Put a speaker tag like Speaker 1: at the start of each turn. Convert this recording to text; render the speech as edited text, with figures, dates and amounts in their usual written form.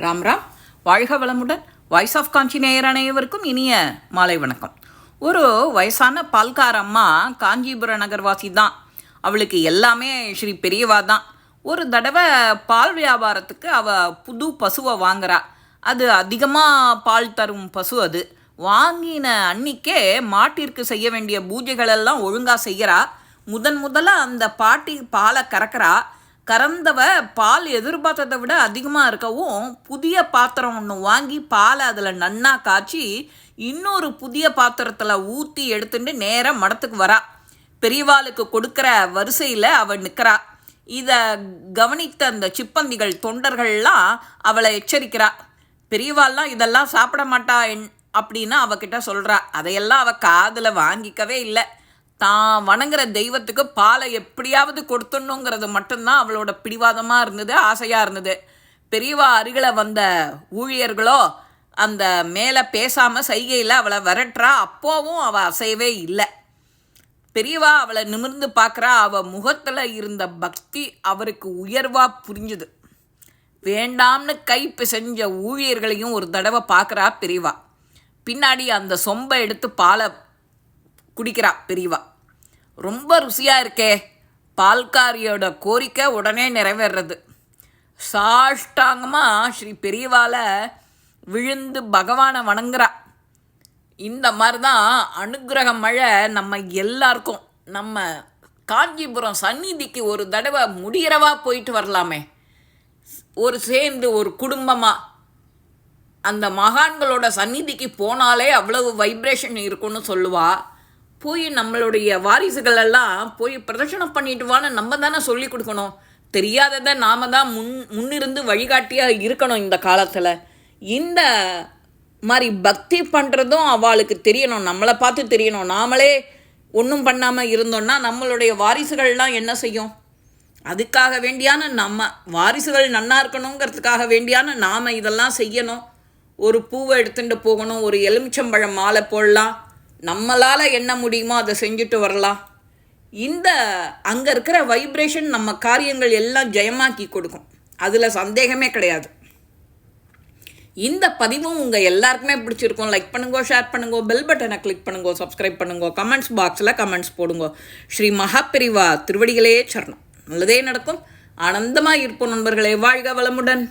Speaker 1: ராம் ராம். வாழ்க வளமுடன். Voice of காஞ்சி நேயர் அனைவருக்கும் இனிய மாலை வணக்கம். ஒரு வயசான பால்கார அம்மா காஞ்சிபுர நகர்வாசி தான். அவளுக்கு எல்லாமே ஸ்ரீ பெரியவா தான். ஒரு தடவை பால் வியாபாரத்துக்கு புது பசுவை வாங்குறா. அது அதிகமாக பால் தரும் பசு. அது வாங்கின அன்னிக்கே மாட்டிற்கு செய்ய வேண்டிய பூஜைகளெல்லாம் ஒழுங்காக செய்கிறா. முதலாக அந்த பாட்டி பாலை கறக்கிறா. கறந்தவ பால் எதிர்பார்த்ததை விட அதிகமாக இருக்கவும் புதிய பாத்திரம் ஒன்று வாங்கி பாலை அதில் நன்னா காய்ச்சி இன்னொரு புதிய பாத்திரத்தில் ஊற்றி எடுத்துட்டு நேராக மடத்துக்கு வரா. பெரியவாளுக்கு கொடுக்குற வரிசையில் அவள் நிற்கிறா. இதை கவனித்த அந்த சிப்பந்திகள் தொண்டர்கள்லாம் அவளை எச்சரிக்கிறா. பெரியவாள்லாம் இதெல்லாம் சாப்பிட மாட்டா அப்படின்னு அவகிட்ட சொல்கிறா. அதையெல்லாம் அவள் காதில் வாங்கிக்கவே இல்லை. தான் வணங்குற தெய்வத்துக்கு பாலை எப்படியாவது கொடுத்துடணுங்கிறது மட்டும்தான் அவளோட பிடிவாதமாக இருந்தது, ஆசையாக இருந்தது. பெரியவா அருகில் வந்த ஊழியர்களோ அந்த மேலே பேசாமல் சைகையில் அவளை விரட்டுறா. அப்போவும் அவள் அசையவே இல்லை. பெரியவா அவளை நிமிர்ந்து பார்க்குறா. அவள் முகத்தில் இருந்த பக்தி அவருக்கு உயர்வாக புரிஞ்சுது. வேண்டாம்னு கை பிசைஞ்ச ஊழியர்களையும் ஒரு தடவை பார்க்குறா பெரியவா. பின்னாடி அந்த சொம்பை எடுத்து பாலை குடிக்கிறா பெரியவா. ரொம்ப ருசியாக இருக்கே. பால்காரியோட கோரிக்கை உடனே நிறைவேறது. சாஷ்டாங்கமாக ஸ்ரீ பெரியவால விழுந்து பகவானை வணங்குறா. இந்த மாதிரி தான் அனுகிரக மழை நம்ம எல்லாருக்கும். நம்ம காஞ்சிபுரம் சந்நிதிக்கு ஒரு தடவை முடிகிறவா போயிட்டு வரலாமே. சேர்ந்து ஒரு குடும்பமாக அந்த மகான்களோட சந்நிதிக்கு போனாலே அவ்வளவு வைப்ரேஷன் இருக்குன்னு சொல்லுவா. போய் நம்மளுடைய வாரிசுகளெல்லாம் போய் பிரதர்ஷனம் பண்ணிட்டு வான்னு நம்ம தானே சொல்லி கொடுக்கணும். தெரியாததை நாம் தான் முன்னிருந்து வழிகாட்டியாக இருக்கணும். இந்த காலத்தில் இந்த மாதிரி பக்தி பண்ணுறதும் அவளுக்கு தெரியணும், நம்மளை பார்த்து தெரியணும். நாமளே ஒன்றும் பண்ணாமல் இருந்தோன்னா நம்மளுடைய வாரிசுகள்லாம் என்ன செய்யும்? அதுக்காக வேண்டியான நம்ம வாரிசுகள் நன்னா இருக்கணுங்கிறதுக்காக வேண்டியான நாம் இதெல்லாம் செய்யணும். ஒரு பூவை எடுத்துகிட்டு போகணும், ஒரு எலுமிச்சம்பழம் மாலை போடலாம், நம்மளால் என்ன முடியுமோ அதை செஞ்சுட்டு வரலாம். இந்த அங்கே இருக்கிற வைப்ரேஷன் நம்ம காரியங்கள் எல்லாம் ஜெயமாக்கி கொடுக்கும். அதில் சந்தேகமே கிடையாது. இந்த பதிவும் உங்கள் எல்லாருக்குமே பிடிச்சிருக்கும். லைக் பண்ணுங்கோ, ஷேர் பண்ணுங்கோ, பெல் பட்டனை கிளிக் பண்ணுங்கோ, சப்ஸ்கிரைப் பண்ணுங்கோ, கமெண்ட்ஸ் பாக்ஸில் கமெண்ட்ஸ் போடுங்கோ. ஸ்ரீ மகாபெரிவா திருவடிகளே சரணம். நல்லதே நடக்கும். ஆனந்தமாக இருப்போம் நண்பர்களே. வாழ்க வளமுடன்.